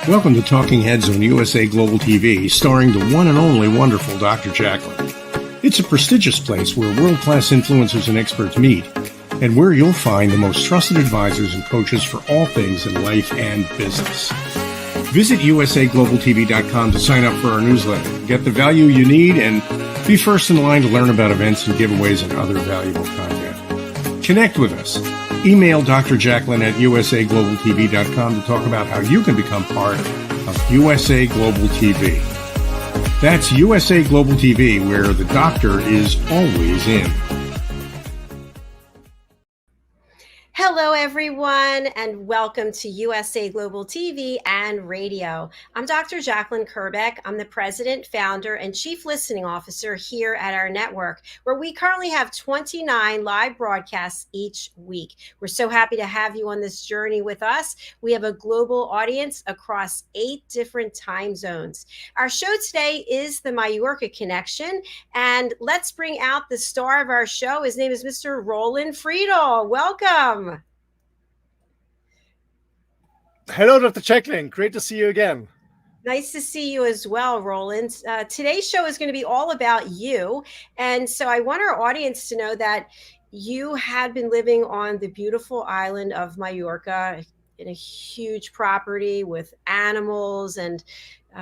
Welcome to Talking Heads on USA Global TV, starring the one and only wonderful Dr. Jacalyn. It's a prestigious place where world-class influencers and experts meet, and where you'll find the most trusted advisors and coaches for all things in life and business. Visit usaglobaltv.com to sign up for our newsletter, get the value you need, and be first in line to learn about events and giveaways and other valuable content. Connect with us. Email Dr. Jacalyn at usaglobaltv.com to talk about how you can become part of USA Global TV. That's USA Global TV, where the doctor is always in. Hello, everyone, and welcome to USA Global TV and Radio. I'm Dr. Jacalyn Kerbeck. I'm the president, founder, and chief listening officer here at our network, where we currently have 29 live broadcasts each week. We're so happy to have you on this journey with us. We have a global audience across 8 different time zones. Our show today is the Mallorca Connection, and let's bring out the star of our show. His name is Mr. Roland Friedl. Welcome. Hello, Dr. Jacalyn. Great to see you again. Nice to see you as well, Roland. Today's show is going to be all about you. And so I want our audience to know that you had been living on the beautiful island of Mallorca in a huge property with animals and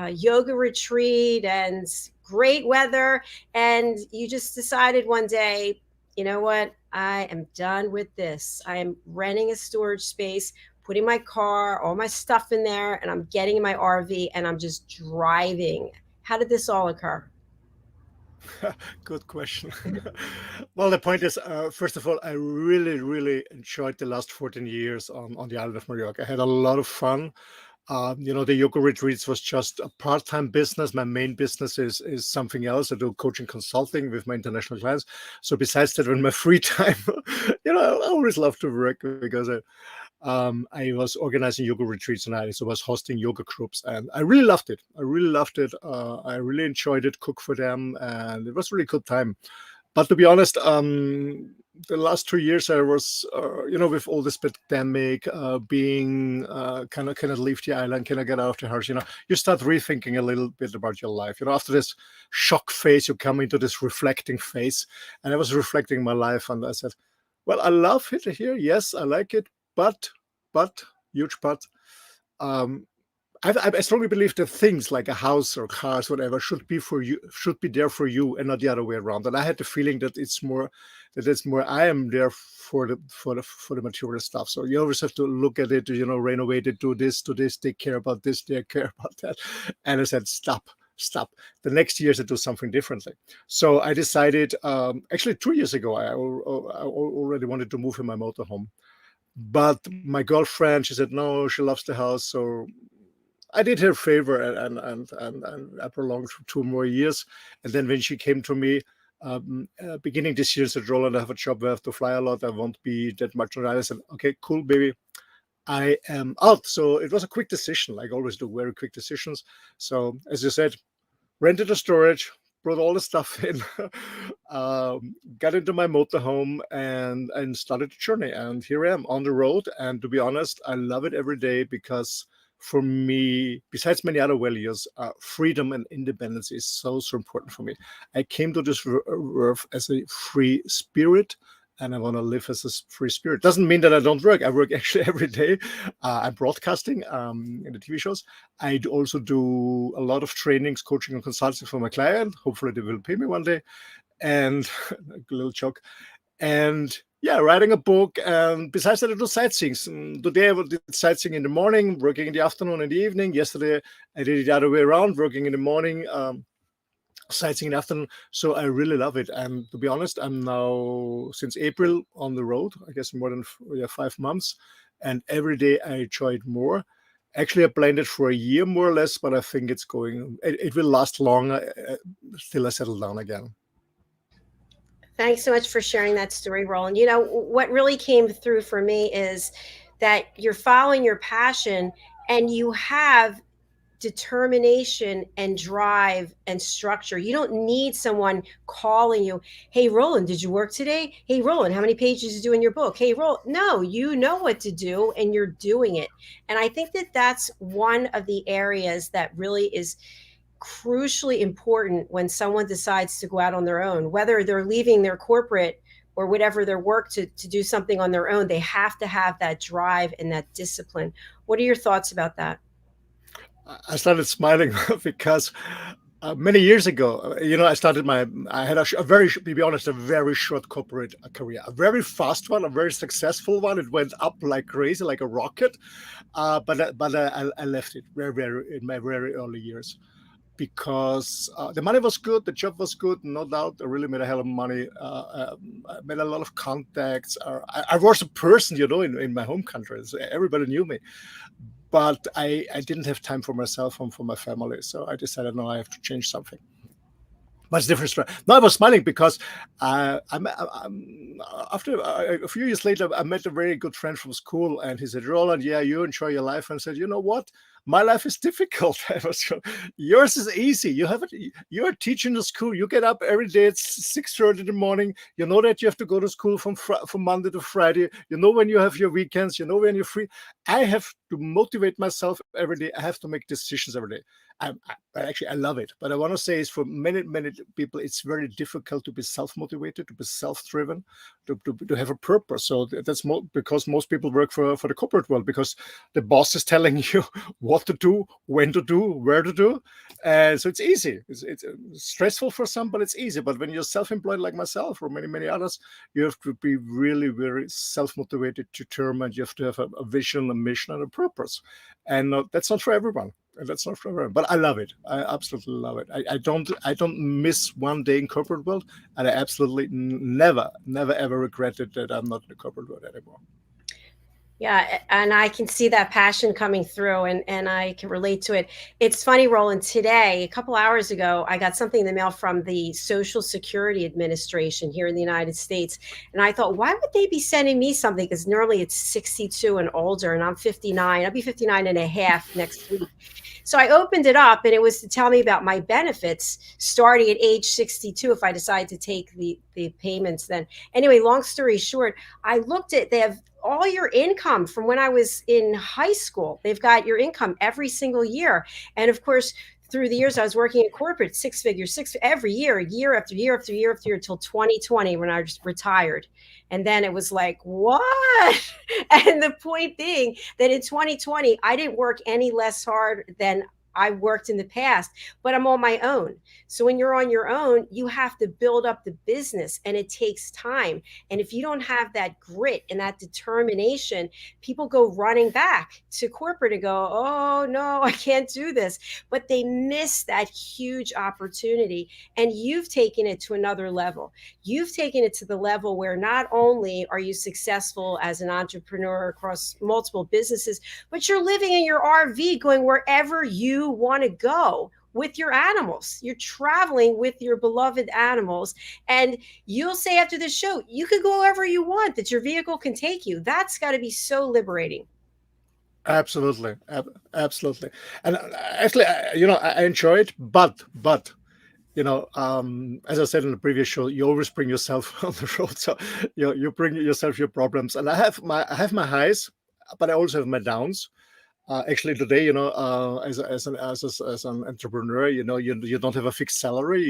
yoga retreat and great weather. And you just decided one day, you know what? I am done with this. I am renting a storage space, putting my car, all my stuff in there, and I'm getting in my RV and I'm just driving. How did this all occur? Good question. Well, the point is, first of all, I really enjoyed the last 14 years on the island of Mallorca. I had a lot of fun. The yoga retreats was just a part-time business. My main business is something else. I do coaching consulting with my international clients. So besides that, in my free time, I always love to work because I was organizing yoga retreats and I was hosting yoga groups, and I really loved it. I really enjoyed it, cook for them, and it was a really good time. But to be honest, the last 2 years I was, with all this pandemic, being kind of leave the island, can I get out of the house? You start rethinking a little bit about your life. After this shock phase, you come into this reflecting phase, and I was reflecting my life, and I said, well, I love it here. Yes, I like it. But, huge but, I strongly believe that things like a house or cars, whatever, should be there for you and not the other way around. And I had the feeling that it's more I am there for the material stuff. So you always have to look at it, renovate it, do this, take care about this, take care about that. And I said, stop. The next years I do something differently. So I decided, actually 2 years ago, I already wanted to move in my motorhome. But my girlfriend, she said, no, she loves the house. So I did her a favor and I prolonged for 2 more years. And then when she came to me, beginning this year, said, Roland, I have a job where I have to fly a lot. I won't be that much on the island. I said, okay, cool, baby. I am out. So it was a quick decision, like I always do, very quick decisions. So as you said, rented a storage, brought all the stuff in, got into my motorhome and started the journey. And here I am on the road. And to be honest, I love it every day because for me, besides many other values, freedom and independence is so important for me. I came to this earth as a free spirit, and I want to live as a free spirit. Doesn't mean that I don't work. I work actually every day. I'm broadcasting in the TV shows. I also do a lot of trainings, coaching, and consulting for my client. Hopefully, they will pay me one day. And a little joke. And yeah, writing a book. And besides that, I do sightseeing. Today, I did sightseeing in the morning, working in the afternoon and the evening. Yesterday, I did it the other way around, working in the morning, sightseeing in the afternoon. So I really love it. And to be honest, I'm now since April on the road, I guess more than 5 months. And every day I enjoy it more. Actually, I planned it for a year more or less, but I think it will last long till I settle down again. Thanks so much for sharing that story, Roland. What really came through for me is that you're following your passion and you have determination and drive and structure. You don't need someone calling you, hey, Roland, did you work today? Hey, Roland, how many pages did you do in your book? Hey, Roland. No, you know what to do and you're doing it. And I think that that's one of the areas that really is crucially important when someone decides to go out on their own, whether they're leaving their corporate or whatever their work to do something on their own. They have to have that drive and that discipline. What are your thoughts about that? I started smiling because many years ago, I had a very, to be honest, a very short corporate career, a very fast one, a very successful one. It went up like crazy, like a rocket. But I left it in my very early years because the money was good, the job was good, no doubt. I really made a hell of money. I made a lot of contacts. I was a person, in my home country. So everybody knew me. But I didn't have time for myself and for my family. So I decided, no, I have to change something. But it's different story. No, I was smiling because after a few years later, I met a very good friend from school. And he said, Roland, yeah, you enjoy your life. And I said, you know what? My life is difficult. Yours is easy. You're teaching the school. You get up every day at 6:30 in the morning. You know that you have to go to school from Monday to Friday. You know when you have your weekends. You know when you're free. I have to motivate myself every day. I have to make decisions every day. I love it. But I want to say is for many people, it's very difficult to be self-motivated, to be self-driven, to have a purpose. So that's because most people work for the corporate world because the boss is telling you what to do, when to do, where to do. So it's easy. It's stressful for some, but it's easy. But when you're self-employed like myself or many others, you have to be really very self-motivated, determined. You have to have a vision, a mission, and a purpose. And that's not for everyone. And that's not for everyone. But I love it. I absolutely love it. I don't miss one day in corporate world. And I absolutely never ever regretted that I'm not in the corporate world anymore. Yeah, and I can see that passion coming through and I can relate to it. It's funny, Roland, today, a couple hours ago, I got something in the mail from the Social Security Administration here in the United States. And I thought, why would they be sending me something? Because normally it's 62 and older, and I'm 59. I'll be 59 and a half next week. So I opened it up and it was to tell me about my benefits starting at age 62 if I decide to take the payments then. Anyway, long story short, I looked at, they have all your income from when I was in high school. They've got your income every single year. And of course, through the years I was working in corporate, six figures every year, year after year after year after year until 2020 when I just retired. And then it was like, what? And the point being that in 2020, I didn't work any less hard than I worked in the past, but I'm on my own. So when you're on your own, you have to build up the business and it takes time. And if you don't have that grit and that determination, people go running back to corporate and go, oh no, I can't do this. But they miss that huge opportunity. And you've taken it to another level. You've taken it to the level where not only are you successful as an entrepreneur across multiple businesses, but you're living in your RV going wherever you want to go with your animals. You're traveling with your beloved animals. And you'll say after this show, you can go wherever you want, that your vehicle can take you. That's got to be so liberating. Absolutely. Absolutely. And actually, I enjoy it, but as I said in the previous show, you always bring yourself on the road. So you bring yourself your problems. And I have my highs, but I also have my downs. Actually, today, as an entrepreneur, you don't have a fixed salary.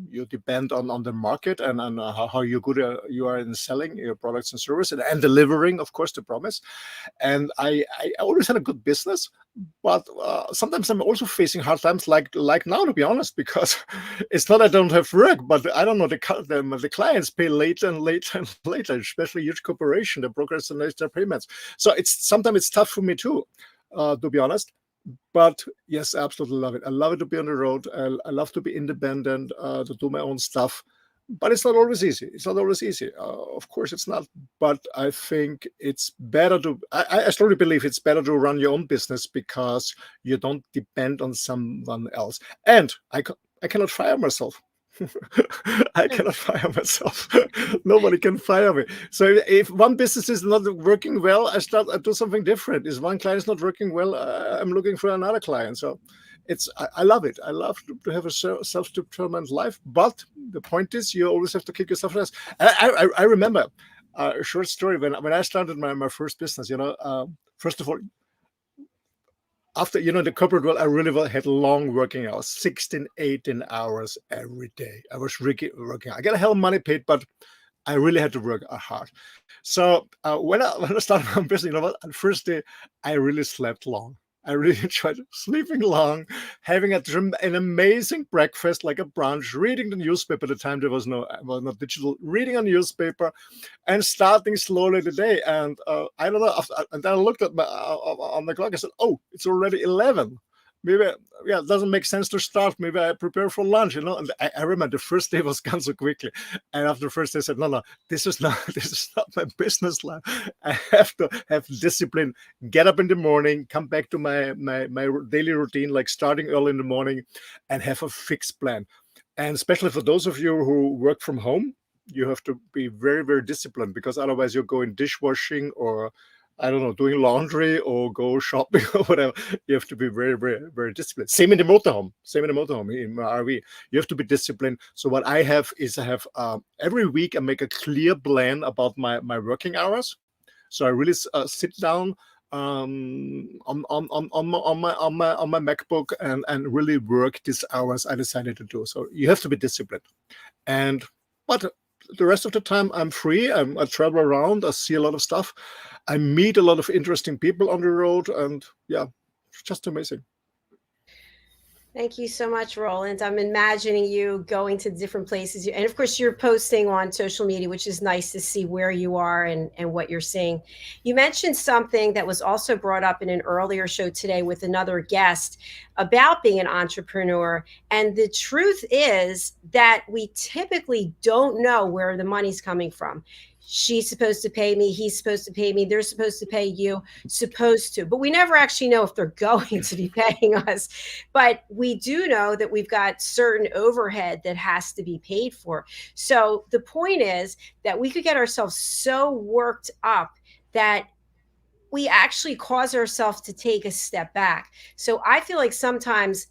You depend on the market and how you good you are in selling your products and services and delivering, of course, the promise. And I always had a good business, but sometimes I'm also facing hard times, like now, to be honest, because it's not I don't have work, but I don't know the clients pay later and later and later, especially huge corporation, they procrastinate their payments. So sometimes it's tough for me too, to be honest. But yes, I absolutely love it. I love it to be on the road. I love to be independent, to do my own stuff. But it's not always easy. It's not always easy. Of course, it's not. But I think it's better to. I strongly believe it's better to run your own business because you don't depend on someone else. And I cannot fire myself. I cannot fire myself. Nobody can fire me. So if one business is not working well, I do something different. If one client is not working well, I'm looking for another client. So I love it. I love to have a self-determined life. But the point is, you always have to kick yourself first. I remember a short story when I started my first business. First of all, after the corporate world, I really had long working hours, 16, 18 hours every day. I was working. I got a hell of money paid, but I really had to work hard. So when I started my business, on the first day, I really slept long. I really enjoyed sleeping long, having an amazing breakfast, like a brunch, reading the newspaper. At the time, there was no digital, reading a newspaper and starting slowly the day. And I don't know, and then I looked at on the clock. I said, oh, it's already 11. Maybe, it doesn't make sense to start. Maybe I prepare for lunch, And I remember the first day was gone so quickly. And after the first day, I said, no, this is not my business life. I have to have discipline, get up in the morning, come back to my daily routine, like starting early in the morning, and have a fixed plan. And especially for those of you who work from home, you have to be very, very disciplined, because otherwise you're going dishwashing or I don't know, doing laundry or go shopping or whatever. You have to be very, very, very disciplined. Same in the motorhome. In my RV. You have to be disciplined. So what I have is every week I make a clear plan about my working hours. So I really sit down on my MacBook and really work these hours I decided to do. So you have to be disciplined. But the rest of the time I'm free. I travel around. I see a lot of stuff. I meet a lot of interesting people on the road, and it's just amazing. Thank you so much, Roland. I'm imagining you going to different places. And of course, you're posting on social media, which is nice to see where you are and what you're seeing. You mentioned something that was also brought up in an earlier show today with another guest about being an entrepreneur. And the truth is that we typically don't know where the money's coming from. She's supposed to pay me. He's supposed to pay me. They're supposed to pay you. Supposed to. But we never actually know if they're going to be paying us. But we do know that we've got certain overhead that has to be paid for. So the point is that we could get ourselves so worked up that we actually cause ourselves to take a step back. So I feel like sometimes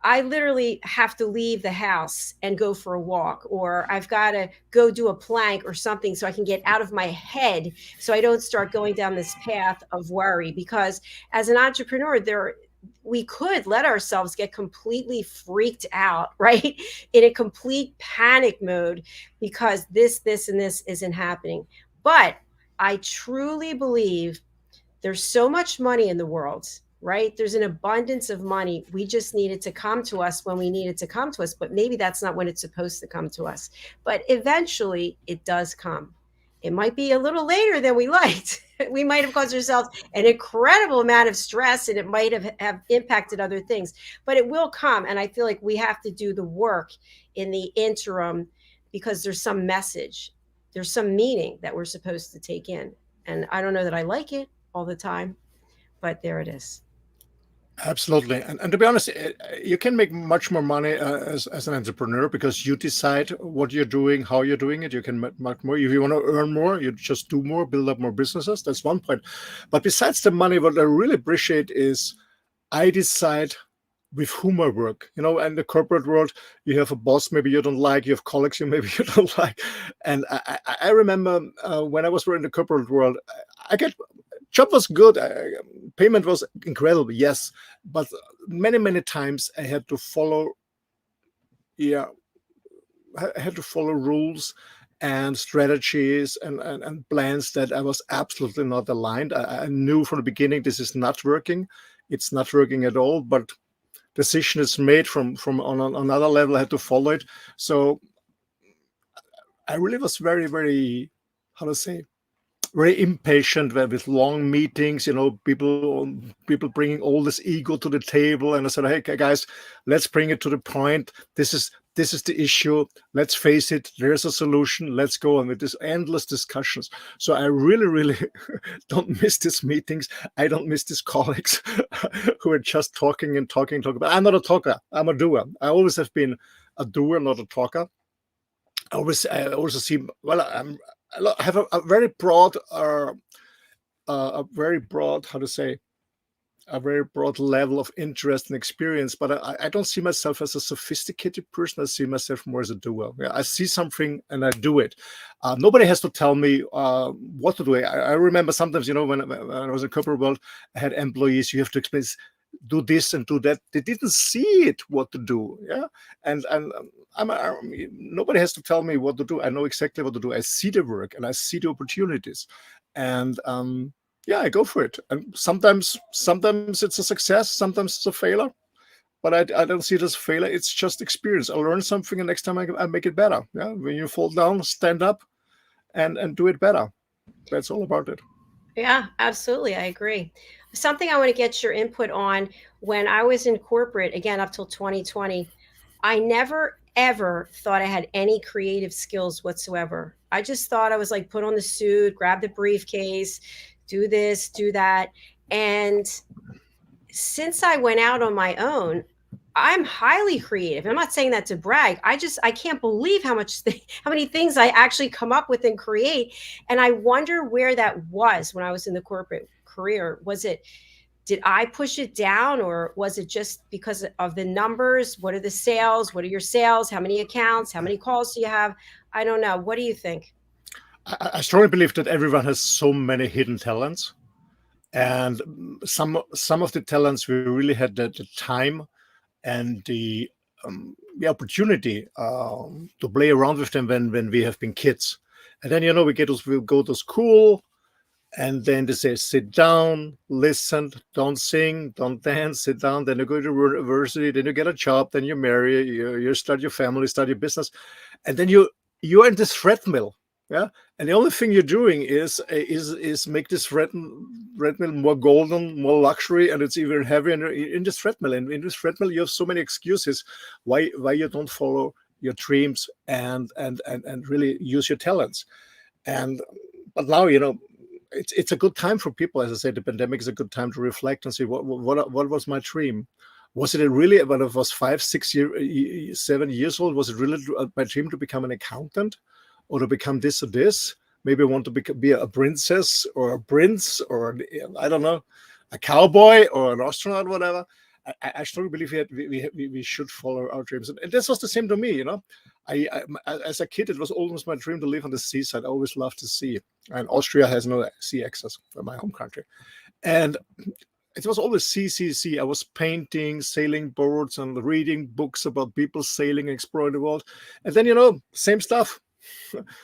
I literally have to leave the house and go for a walk, or I've got to go do a plank or something so I can get out of my head, so I don't start going down this path of worry. Because as an entrepreneur, we could let ourselves get completely freaked out, right? In a complete panic mode because this, and this isn't happening. But I truly believe there's so much money in the world, right? There's an abundance of money. We just need it to come to us when we need it to come to us, but maybe that's not when it's supposed to come to us. But eventually it does come. It might be a little later than we liked. We might have caused ourselves an incredible amount of stress, and it might have impacted other things, but it will come. And I feel like we have to do the work in the interim, because there's some message, there's some meaning that we're supposed to take in. And I don't know that I like it all the time, but there it is. Absolutely. And to be honest, you can make much more money as an entrepreneur, because you decide what you're doing, how you're doing it. You can make more. If you want to earn more, you just do more, build up more businesses. That's one point. But besides the money, what I really appreciate is I decide with whom I work. In the corporate world, you have a boss maybe you don't like, you have colleagues maybe you don't like. And I remember when I was in the corporate world, job was good, payment was incredible, yes, but many times I had to follow rules and strategies and plans that I was absolutely not aligned. I knew from the beginning this is not working. It's not working at all, but decision is made from on another level. I had to follow it. So I really was very, very, very impatient with long meetings, people bringing all this ego to the table. And I said, hey guys, let's bring it to the point. This is this is the issue. Let's face it. There's a solution. Let's go on with this endless discussions. So I really, really don't miss these meetings. I don't miss these colleagues who are just talking and talking. But I'm not a talker. I'm a doer. I always have been a doer, not a talker. I also see. Well, I have a very broad, how to say, a very broad level of interest and experience, but I don't see myself as a sophisticated person. I see myself more as a doer. Yeah, I see something and I do it. Nobody has to tell me what to do. I remember sometimes, when I was in corporate world, I had employees. You have to explain, do this and do that. They didn't see it what to do. Yeah, and nobody has to tell me what to do. I know exactly what to do. I see the work and I see the opportunities, and yeah, I go for it. And sometimes it's a success, sometimes it's a failure, but I don't see it as a failure. It's just experience. I learn something, and next time I make it better. Yeah, when you fall down, stand up, and do it better. That's all about it. Yeah, absolutely. I agree. Something I want to get your input on: when I was in corporate, again, up till 2020, I never ever thought I had any creative skills whatsoever. I just thought I was like, put on the suit, grab the briefcase, do this, do that. And since I went out on my own, I'm highly creative. I'm not saying that to brag. I can't believe how many things I actually come up with and create. And I wonder where that was when I was in the corporate career. Did I push it down, or was it just because of the numbers? What are the sales? What are your sales? How many accounts? How many calls do you have? I don't know. What do you think? I strongly believe that everyone has so many hidden talents, and some of the talents we really had the time and the opportunity to play around with them when we have been kids. And then we go to school, and then they say, sit down, listen, don't sing, don't dance, sit down. Then you go to university, then you get a job, then you marry, you start your family, start your business, and then you're in this treadmill. Yeah, and the only thing you're doing is make this treadmill more golden, more luxury, and it's even heavier in this treadmill. And in this treadmill, you have so many excuses why you don't follow your dreams and really use your talents. But now it's a good time for people. As I said, the pandemic is a good time to reflect and see what was my dream. Was it really, when I was 5, 6 7 years old, was it really my dream to become an accountant, or to become this or this? Maybe I want to be a princess or a prince, or I don't know, a cowboy or an astronaut, whatever. I strongly believe we should follow our dreams. And this was the same to me, I as a kid, it was almost my dream to live on the seaside. I always loved the sea. And Austria has no sea access, for my home country. And it was always sea. I was painting, sailing boats, and reading books about people sailing and exploring the world. And then, same stuff.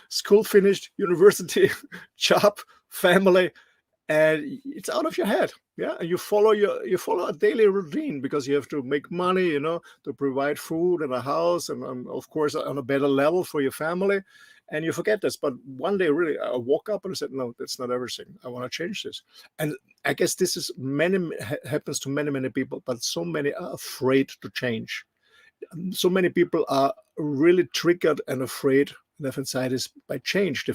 School finished, university, job, family, and it's out of your head. Yeah, and you follow a daily routine, because you have to make money, to provide food and a house, and of course on a better level for your family. And you forget this. But one day, really, I woke up and I said, no, that's not everything. I want to change this. And I guess this is happens to many people, but so many are afraid to change. So many people are really triggered and afraid and have anxieties by change.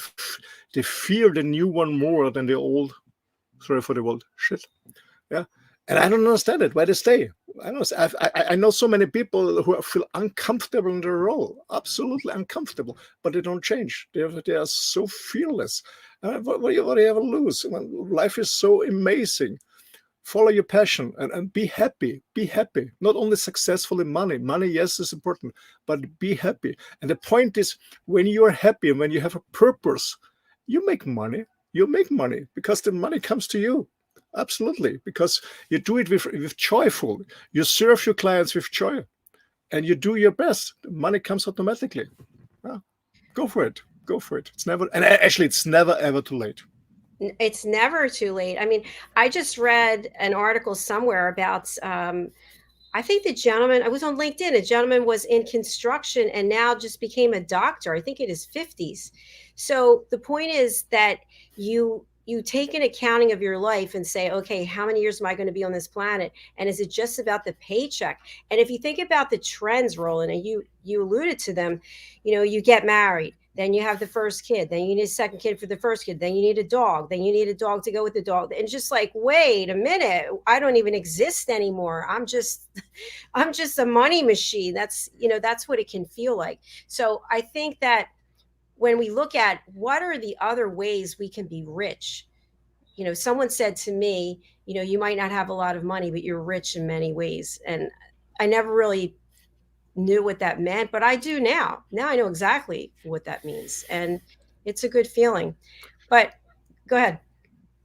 They fear the new one more than the old. Sorry for the word, shit. Yeah, and I don't understand it. Why they stay? I know so many people who feel uncomfortable in their role, absolutely uncomfortable, but they don't change. They are so fearless. What do you have to lose? Life is so amazing. Follow your passion and be happy. Be happy. Not only successful in money. Money, yes, is important, but be happy. And the point is, when you are happy and when you have a purpose, you make money. You make money because the money comes to you. Absolutely. Because you do it with joyful. You serve your clients with joy, and you do your best. The money comes automatically. Yeah. Go for it. Go for it. It's never ever too late. It's never too late. I mean, I just read an article somewhere about, I think the gentleman, I was on LinkedIn, a gentleman was in construction and now just became a doctor. I think in his 50s. So the point is that you you take an accounting of your life and say, okay, how many years am I going to be on this planet? And is it just about the paycheck? And if you think about the trends, Roland, and you alluded to them, you get married, then you have the first kid, then you need a second kid for the first kid, then you need a dog, then you need a dog to go with the dog. And just like, wait a minute, I don't even exist anymore. I'm just a money machine. That's what it can feel like. So I think that when we look at what are the other ways we can be rich, someone said to me, you might not have a lot of money, but you're rich in many ways. And I never really knew what that meant, but I do now. Now I know exactly what that means. And it's a good feeling. But go ahead.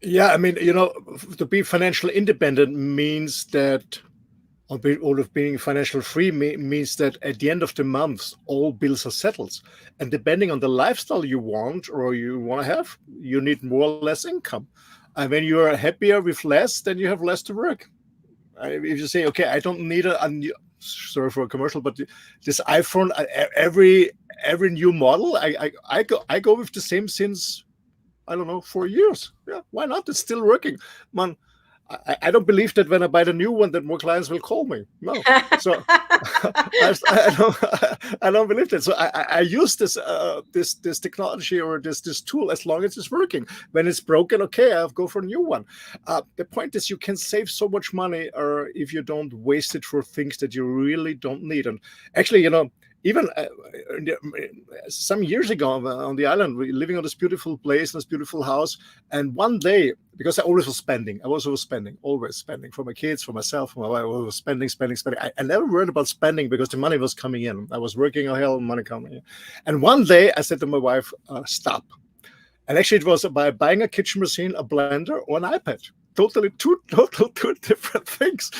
Yeah, I mean, to be financially independent means that, or of being financially free means that at the end of the month, all bills are settled. And depending on the lifestyle you want or you want to have, you need more or less income. And when you are happier with less, then you have less to work. If you say, okay, I don't need sorry for a commercial, but this iPhone, every new model, I go with the same since, I don't know, 4 years. Yeah, why not? It's still working, man. I don't believe that when I buy the new one that more clients will call me. No, so I don't believe that. So I use this technology or this tool as long as it's working. When it's broken, okay, I'll go for a new one. The point is, you can save so much money, or if you don't waste it for things that you really don't need. And actually, even some years ago on the island, we living on this beautiful place, this beautiful house. And one day, because I always was spending, always spending for my kids, for myself, for my wife, I was spending. I never worried about spending because the money was coming in. I was working, money coming in. And one day I said to my wife, stop. And actually it was by buying a kitchen machine, a blender, or an iPad. Totally two different things.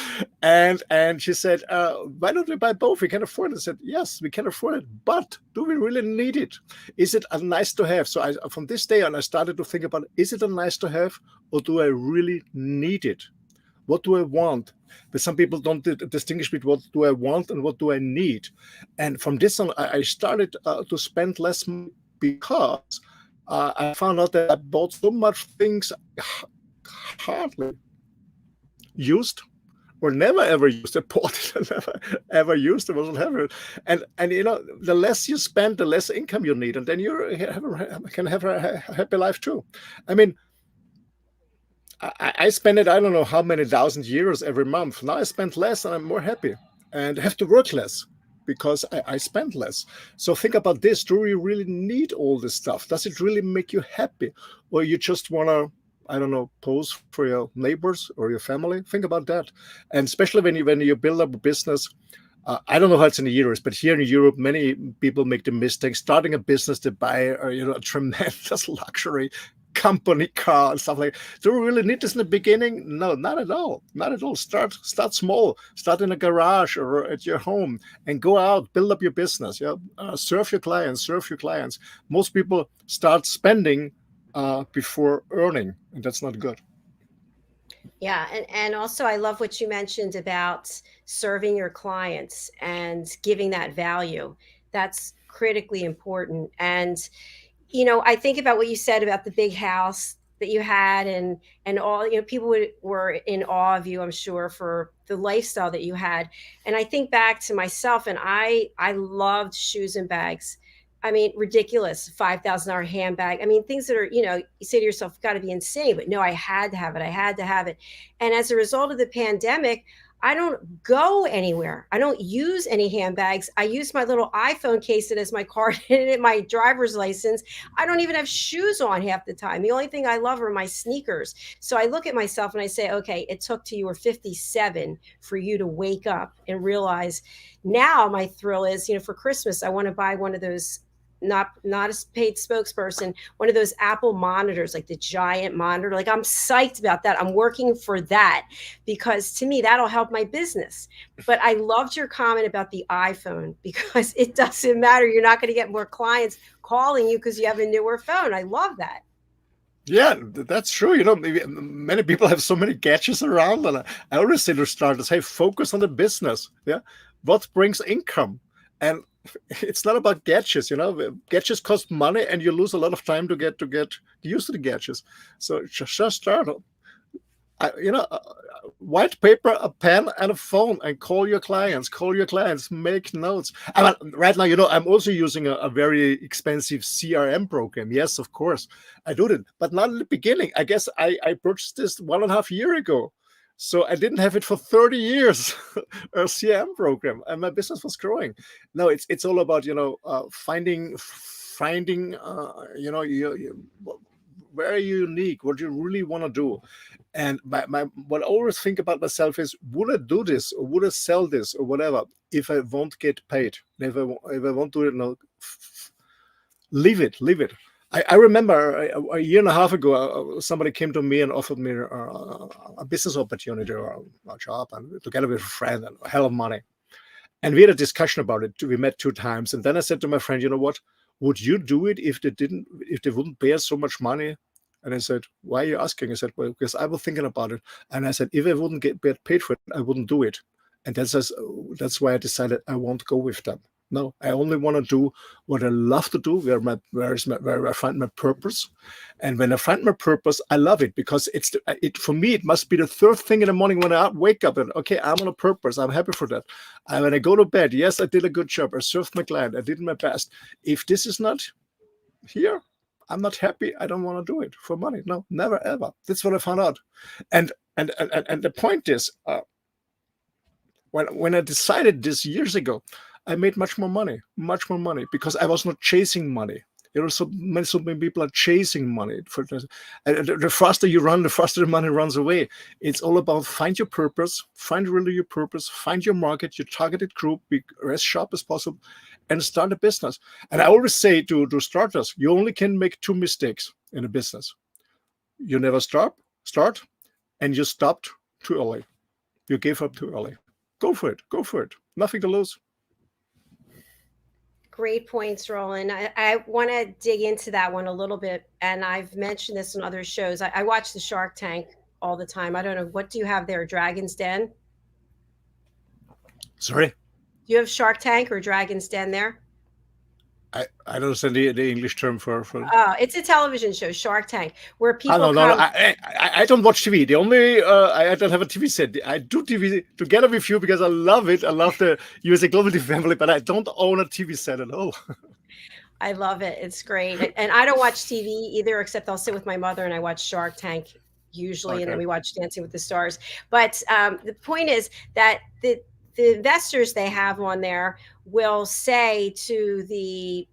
And she said, why don't we buy both? We can afford it. I said, yes, we can afford it. But do we really need it? Is it a nice to have? So from this day on, I started to think about, is it a nice to have, or do I really need it? What do I want? But some people don't distinguish between what do I want and what do I need. And from this on, I started to spend less money because I found out that I bought so much things hardly used or never ever used. I bought it and never ever used it. Wasn't having it. And the less you spend, the less income you need, and then you can have a happy life too. I mean, I spend it, I don't know how many thousand euros every month. Now I spend less and I'm more happy and have to work less because I spend less. So think about this. Do you really need all this stuff? Does it really make you happy? Or you just want to, I don't know, pose for your neighbors or your family? Think about that. And especially when you build up a business, I don't know how it's in the US, but here in Europe, many people make the mistake starting a business to buy a tremendous luxury company car and stuff like that. Do we really need this in the beginning? No, not at all. Not at all. Start small. Start in a garage or at your home and go out, build up your business. Serve your clients. Most people start spending before earning, and that's not good. Yeah, and also I love what you mentioned about serving your clients and giving that value. That's critically important. And I think about what you said about the big house that you had, and all, people were in awe of you, I'm sure, for the lifestyle that you had. And I think back to myself, and I loved shoes and bags. I mean, ridiculous, $5,000 handbag. I mean, things that are, you say to yourself, got to be insane, but no, I had to have it. And as a result of the pandemic, I don't go anywhere. I don't use any handbags. I use my little iPhone case that has my card in it, my driver's license. I don't even have shoes on half the time. The only thing I love are my sneakers. So I look at myself and I say, okay, it took till you were 57 for you to wake up and realize. Now my thrill is, for Christmas, I want to buy one of those, not a paid spokesperson, one of those Apple monitors, like the giant monitor. Like, I'm psyched about that. I'm working for that because to me, that'll help my business. But I loved your comment about the iPhone because it doesn't matter. You're not going to get more clients calling you because you have a newer phone. I love that. Yeah, that's true. Many people have so many gadgets around, and I always say to starters, hey, focus on the business. Yeah, what brings income, and it's not about gadgets. Gadgets cost money, and you lose a lot of time to get used to the gadgets. So just start. White paper, a pen, and a phone, and call your clients. Make notes. Right now, I'm also using a very expensive CRM program. Yes, of course, I do it, but not in the beginning. I guess I purchased this 1.5 years ago, so I didn't have it for 30 years. A CRM program, and my business was growing. No, it's all about finding very unique, what you really want to do. And what I always think about myself is, would I do this, or would I sell this, or whatever, if I won't get paid? If I won't do it, no, leave it. I remember a year and a half ago, somebody came to me and offered me a business opportunity or a job, and together with a friend, and a hell of money. And we had a discussion about it. We met 2 times, and then I said to my friend, you know what? Would you do it if they wouldn't pay us so much money? And I said, why are you asking? I said, well, because I was thinking about it. And I said, if I wouldn't get paid for it, I wouldn't do it. And that's why I decided I won't go with them. No, I only want to do what I love to do, where I find my purpose. And when I find my purpose, I love it, because for me, it must be the 3rd thing in the morning when I wake up and, okay, I'm on a purpose. I'm happy for that. And when I go to bed, yes, I did a good job. I served my client. I did my best. If this is not here, I'm not happy. I don't want to do it for money. No, never, ever. That's what I found out. And the point is, when I decided this years ago, I made much more money, because I was not chasing money. So many people are chasing money. The faster you run, the faster the money runs away. It's all about find your purpose, find really your purpose, find your market, your targeted group, be as sharp as possible, and start a business. And I always say to starters, you only can make 2 mistakes in a business. You never start, and you stopped too early. You gave up too early. Go for it. Nothing to lose. Great points, Roland. I want to dig into that one a little bit. And I've mentioned this on other shows. I watch the Shark Tank all the time. I don't know. What do you have there? Dragon's Den? Sorry? Do you have Shark Tank or Dragon's Den there? I don't understand the English term for. It's a television show, Shark Tank, where people. No. I don't watch TV. The only I don't have a TV set. I do TV together with you because I love it. I love the USA Global TV family, but I don't own a TV set at all. I love it. It's great. And I don't watch TV either, except I'll sit with my mother and I watch Shark Tank usually, okay. And then we watch Dancing with the Stars. But the point is that the investors they have on there will say to the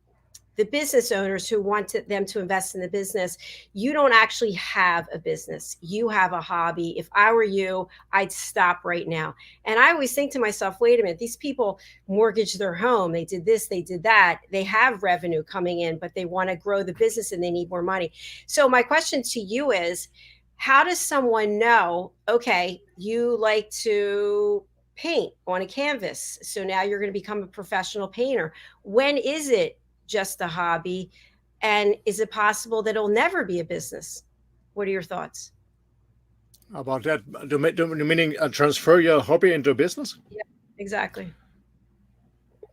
business owners who want them to invest in the business, you don't actually have a business. You have a hobby. If I were you, I'd stop right now. And I always think to myself, wait a minute, these people mortgaged their home. They did this, they did that. They have revenue coming in, but they want to grow the business and they need more money. So my question to you is, how does someone know, okay, you like to paint on a canvas, so now you're going to become a professional painter. When is it just a hobby, and is it possible that it'll never be a business? What are your thoughts about that? Do you meaning transfer your hobby into a business? Yeah, exactly.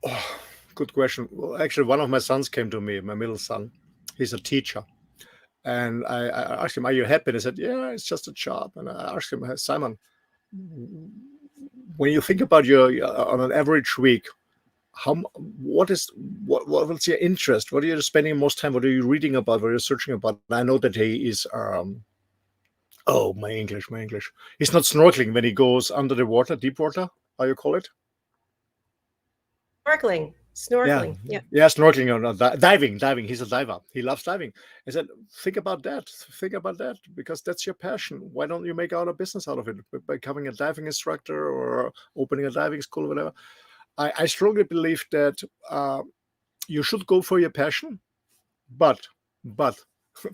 Oh, good question. Well, actually, one of my sons came to me, my middle son. He's a teacher. And I asked him, are you happy? And he said, yeah, it's just a job. And I asked him, Simon, when you think about your on an average week, what's your interest? What are you spending most time? What are you reading about? What are you searching about? And I know that he is my English. He's not snorkeling when he goes under the water, deep water, how you call it? Snorkeling. Yeah, snorkeling or diving. He's a diver. He loves diving. I said, think about that, because that's your passion. Why don't you make out a business out of it by becoming a diving instructor or opening a diving school or whatever? I strongly believe that you should go for your passion, but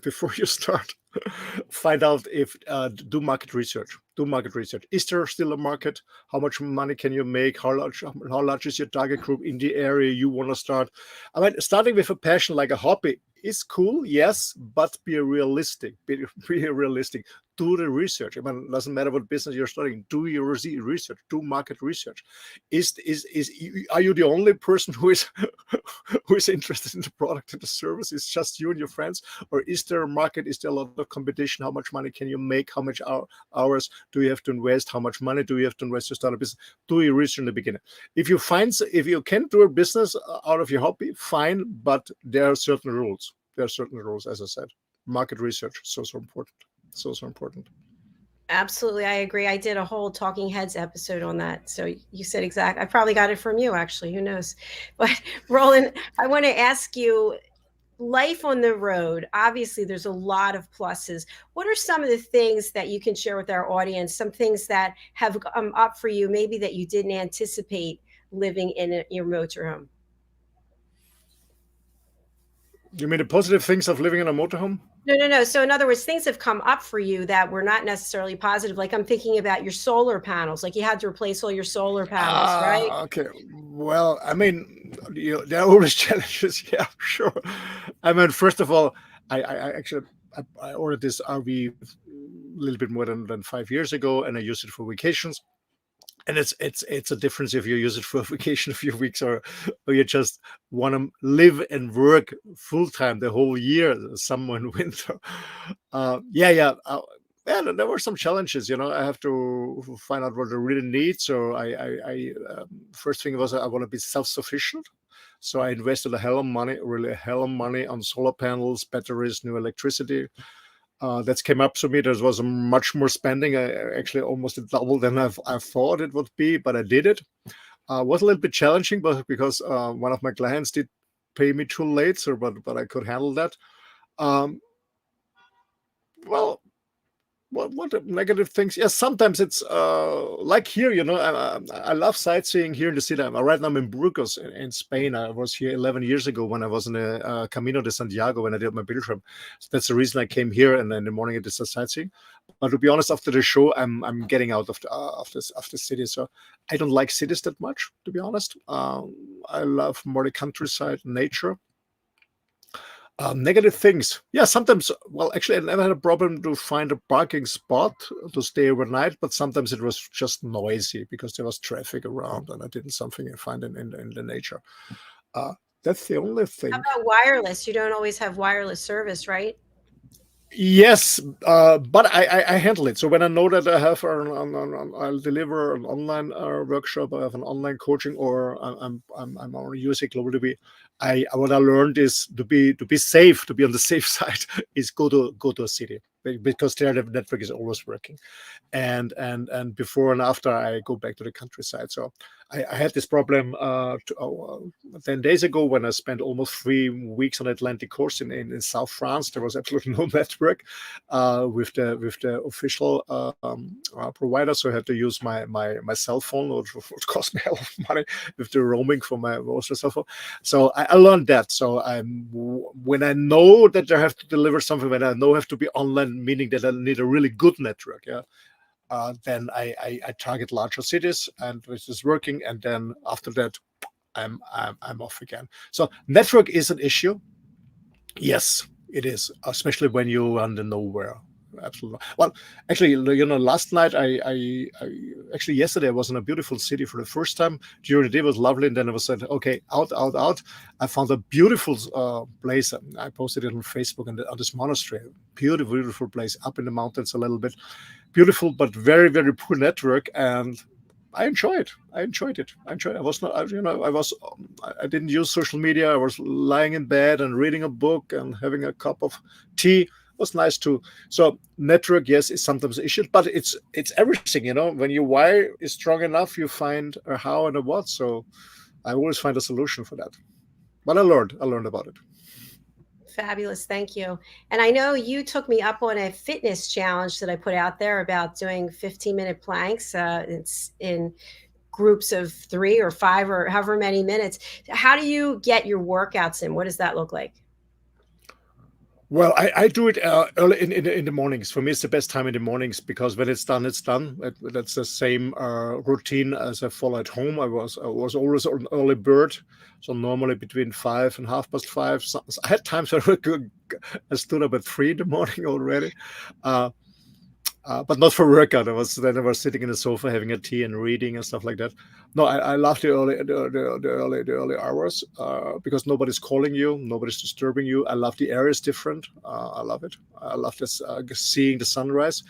before you start, find out if do market research. Is there still a market? How much money can you make? How large is your target group in the area you want to start? I mean, starting with a passion like a hobby is cool, yes, but be realistic. do the research. I mean, it doesn't matter what business you're studying. Do your research. Do market research. Are you the only person who is who is interested in the product and the service? It's just you and your friends, or is there a market? Is there a lot of competition? How much money can you make? How much hours do you have to invest? How much money do you have to invest to start a business? Do your research in the beginning. If you can do a business out of your hobby, fine, but there are certain rules. As I said. Market research, so important. So important. Absolutely, I agree. I did a whole Talking Heads episode on that. So you said exact. I probably got it from you, actually. Who knows? But Roland, I want to ask you, life on the road, obviously there's a lot of pluses. What are some of the things that you can share with our audience, some things that have come up for you, maybe that you didn't anticipate living in your motorhome? You mean the positive things of living in a motorhome? No. So in other words, things have come up for you that were not necessarily positive. Like I'm thinking about your solar panels. Like you had to replace all your solar panels, right? Okay. Well, I mean, there are always challenges. Yeah, sure. I mean, first of all, I actually ordered this RV a little bit more than 5 years ago, and I used it for vacations. And it's a difference if you use it for a vacation a few weeks or you just want to live and work full time the whole year, summer and winter. Yeah, there were some challenges. I have to find out what I really need. So I first thing was I want to be self-sufficient. So I invested a hell of money on solar panels, batteries, new electricity. That came up to me. There was much more spending. I actually almost double than I thought it would be, but I did it. Was a little bit challenging, but because one of my clients did pay me too late, but I could handle that. Well, what negative things? Yes, sometimes it's like here. I love sightseeing here in the city. Right now I'm in Burgos in Spain. I was here 11 years ago when I was in the Camino de Santiago when I did my pilgrim. So that's the reason I came here, and in the morning I did some sightseeing. But to be honest, after the show, I'm getting out of the city. So I don't like cities that much, to be honest. I love more the countryside, nature. Negative things. Yeah, sometimes, well, actually, I never had a problem to find a parking spot to stay overnight, but sometimes it was just noisy because there was traffic around and I didn't something I find in the nature. That's the only thing. How about wireless? You don't always have wireless service, right? Yes, but I handle it. So when I know that I have I'll deliver an online workshop, I have an online coaching, or I'm on USA Global TV. What I learned is to be safe, to be on the safe side, is go to a city, because there the network is always working, and before and after I go back to the countryside. So I had this problem 10 days ago when I spent almost 3 weeks on the Atlantic coast in South France. There was absolutely no network with the official provider, so I had to use my cell phone, which cost me a lot of money with the roaming for my cell phone. So I learned that. So when I know that I have to deliver something, when I know I have to be online, meaning that I need a really good network, then I target larger cities, and which is working. And then after that, I'm off again. So network is an issue. Yes, it is, especially when you run the nowhere. Absolutely. Well, actually, last night actually yesterday I was in a beautiful city for the first time. During the day it was lovely, and then I was said, okay, out. I found a beautiful place. I posted it on Facebook and on this monastery. Beautiful place up in the mountains a little bit. Beautiful, but very, very poor network, and I enjoyed it. I was not, I didn't use social media. I was lying in bed and reading a book and having a cup of tea. Was nice too. So network, yes, is sometimes an issue, but it's everything. When your wire is strong enough, you find a how and a what. So I always find a solution for that. But I learned about it. Fabulous. Thank you. And I know you took me up on a fitness challenge that I put out there about doing 15-minute planks. It's in groups of 3 or 5 or however many minutes. How do you get your workouts in? What does that look like? Well, I do it early in the mornings. For me, it's the best time in the mornings, because when it's done, it's done. That's the same routine as I follow at home. I was always an early bird, so normally between 5 and 5:30. So I had times where I stood up at 3 in the morning already. but not for workout. I was sitting in the sofa having a tea and reading and stuff like that. No, I love the early hours because nobody's calling you, nobody's disturbing you. I love the air is different. I love it. I love this seeing the sunrise.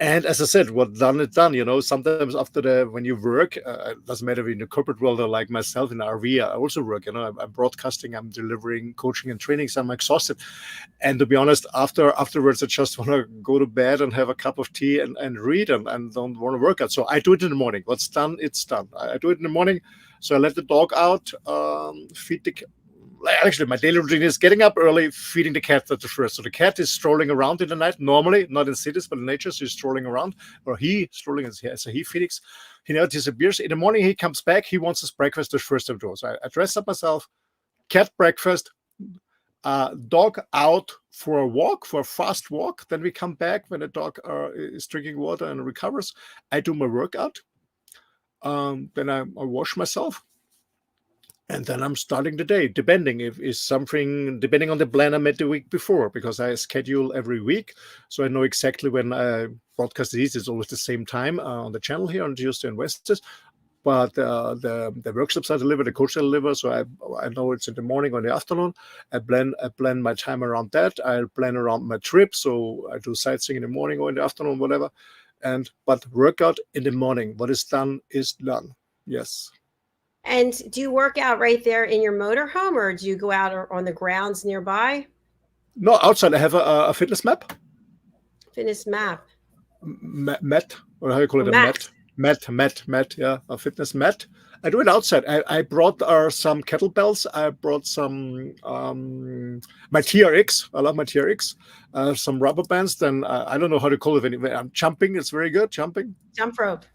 And as I said, what done is done. Sometimes when you work, it doesn't matter if in the corporate world or like myself in RV, I also work. I'm broadcasting, I'm delivering coaching and training, so I'm exhausted. And to be honest, afterwards, I just want to go to bed and have a cup of tea and read and don't want to work out. So I do it in the morning. What's done, it's done. I do it in the morning. So I let the dog out, feed the. Actually, my daily routine is getting up early, feeding the cat at the first. So the cat is strolling around in the night, normally, not in cities, but in nature. So he's strolling around, or strolling as he feeds. He never disappears. In the morning, he comes back. He wants his breakfast the first of those. I dress up myself, cat breakfast, dog out for a walk, for a fast walk. Then we come back when the dog is drinking water and recovers. I do my workout. Then I wash myself. And then I'm starting the day, depending on the plan I made the week before, because I schedule every week. So I know exactly when I broadcast these. It's always the same time on the channel here on Tuesday and Wednesdays. But the workshops I deliver, the coach I deliver, so I know it's in the morning or in the afternoon. I plan my time around that. I plan around my trip. So I do sightseeing in the morning or in the afternoon, whatever. But workout in the morning. What is done is done. Yes. And do you work out right there in your motorhome, or do you go out on the grounds nearby? No, outside. I have a fitness map. Fitness map. Mat, or how you call it? Mat. Yeah, a fitness mat. I do it outside. I brought some kettlebells. I brought some my TRX. I love my TRX. Some rubber bands. Then I don't know how to call it anyway. I'm jumping. It's very good. Jumping. Jump rope.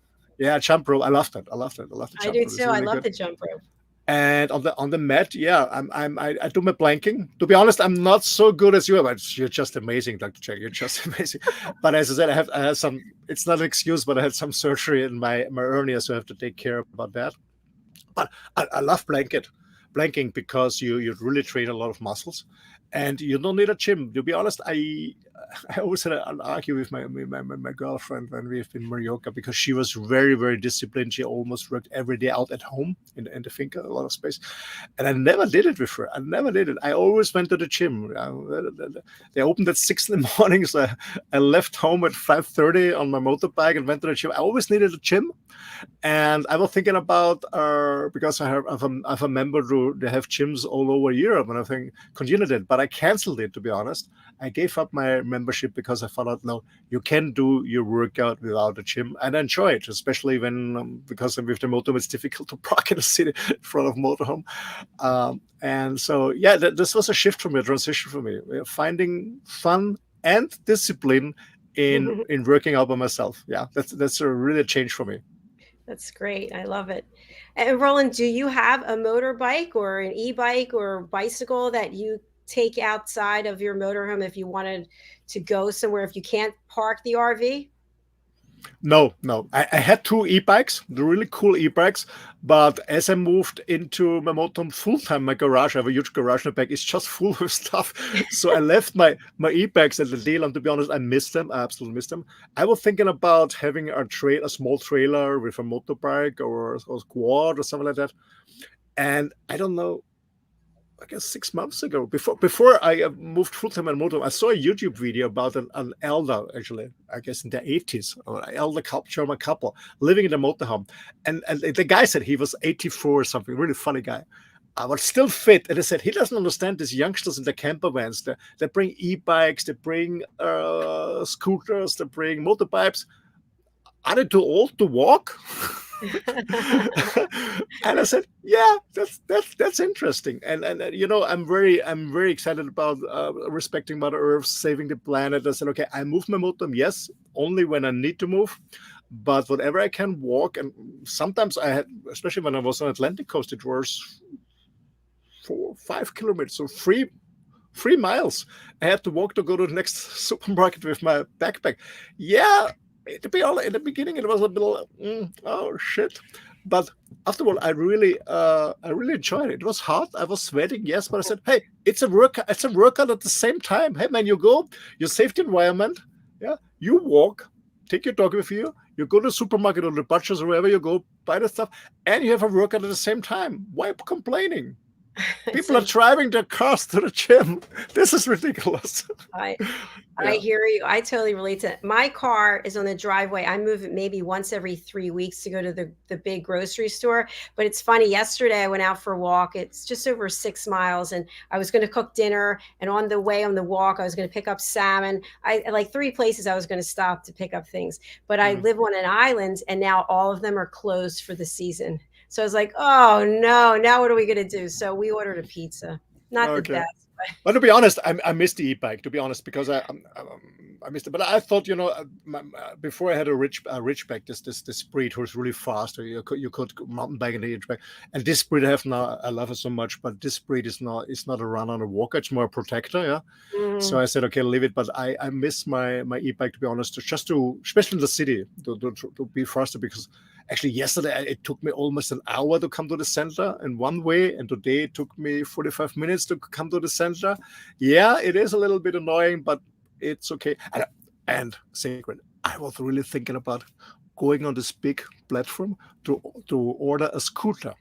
Yeah, jump rope. I love that. I love the jump rope. I do too. Really I love the jump rope. And on the mat, yeah, I do my planking. To be honest, I'm not so good as you are, but you're just amazing, Dr. Jack. You're just amazing. But as I said, I have some. It's not an excuse, but I had some surgery in my hernia, so I have to take care about that. But I love planking because you really train a lot of muscles, and you don't need a gym. To be honest, I always had an argue with my girlfriend when we've been in Mallorca, because she was very, very disciplined. She almost worked every day out at home in the finca, a lot of space. And I never did it with her. I never did it. I always went to the gym. They opened at 6 in the morning, so I left home at 5:30 on my motorbike and went to the gym. I always needed a gym. And I was thinking about, because I have a member who they have gyms all over Europe, and I think continue that, but I canceled it, to be honest. I gave up my membership because I found out, no, you can do your workout without a gym and enjoy it, especially when, because with the motorhome, it's difficult to park in the city in front of motorhome. And so, yeah, this was a shift for me, a transition for me, finding fun and discipline in working out by myself. Yeah, that's a really change for me. That's great. I love it. And Roland, do you have a motorbike or an e-bike or bicycle that you take outside of your motorhome if you wanted to go somewhere, if you can't park the RV? No. I had 2 e-bikes, the really cool e-bikes, but as I moved into my motorhome full-time, my garage, I have a huge garage in the back, it's just full of stuff. So I left my e-bikes at the deal, and to be honest, I missed them. I absolutely missed them. I was thinking about having a small trailer with a motorbike or a quad or something like that. And I don't know, I guess 6 months ago, before I moved full-time on motorhome, I saw a YouTube video about an elder, actually, I guess in the 80s, or an elder German couple living in a motorhome. And the guy said he was 84 or something, really funny guy. But still fit. And I said, he doesn't understand these youngsters in the camper vans. They bring e-bikes, they bring scooters, they bring motorbikes. Are they too old to walk? And I said, yeah, that's interesting. And I'm very excited about respecting Mother Earth, saving the planet. I said, okay, I move my motorhome, yes, only when I need to move, but whatever I can walk. And sometimes I had, especially when I was on the Atlantic coast, it was 4 or 5 kilometers, so 3 miles. I had to walk to go to the next supermarket with my backpack. Yeah. To be honest, in the beginning, it was a bit oh shit, but afterward, I really enjoyed it. It was hot. I was sweating, yes, but I said, hey, it's a workout. It's a workout at the same time. Hey, man, you save the environment. Yeah, you walk, take your dog with you. You go to the supermarket or the butcher's or wherever you go, buy the stuff, and you have a workout at the same time. Why complaining? People are driving their cars to the gym. This is ridiculous. I hear you. I totally relate to it. My car is on the driveway. I move it maybe once every 3 weeks to go to the big grocery store. But it's funny. Yesterday I went out for a walk. It's just over 6 miles, and I was going to cook dinner. And on the way on the walk, I was going to pick up salmon. I like 3 places I was going to stop to pick up things. But I live on an island, and now all of them are closed for the season. So I was like, oh no, now what are we going to do? So we ordered a pizza. Not the best. But to be honest, I missed the e-bike, to be honest, because I missed it. But I thought, before I had a Ridgeback, this breed who's really fast. You could mountain bike and the Ridgeback. And this breed I have now, I love it so much. But this breed is not a runner and a walker. It's more a protector. Yeah. Mm-hmm. So I said, okay, leave it. But I miss my e-bike, to be honest, especially in the city, to be faster, because actually yesterday it took me almost an hour to come to the center in one way, and today it took me 45 minutes to come to the center. Yeah, it is a little bit annoying, but it's okay. And secret, I was really thinking about going on this big platform to order a scooter.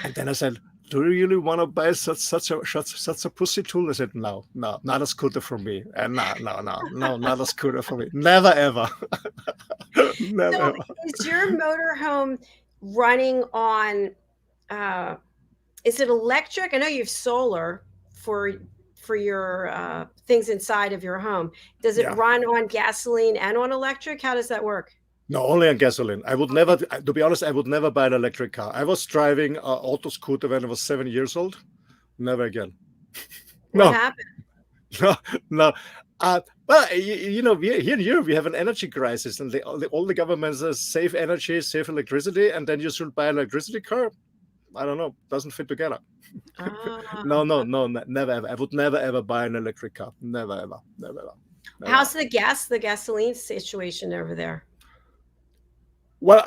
And then I said, do you really want to buy such a pussy tool? I said, no, not a scooter for me. And no, not a scooter for me. Never ever. Never so ever. Is your motorhome running on? Is it electric? I know you have solar for your things inside of your home. Does it run on gasoline and on electric? How does that work? No, only on gasoline. I would never, to be honest, I would never buy an electric car. I was driving an auto scooter when I was 7 years old. Never again. What happened? No. Well, here in Europe, we have an energy crisis, and all the governments say save energy, save electricity, and then you should buy an electricity car. I don't know. Doesn't fit together. No, never ever. I would never ever buy an electric car. Never ever. How's the gasoline situation over there? Well,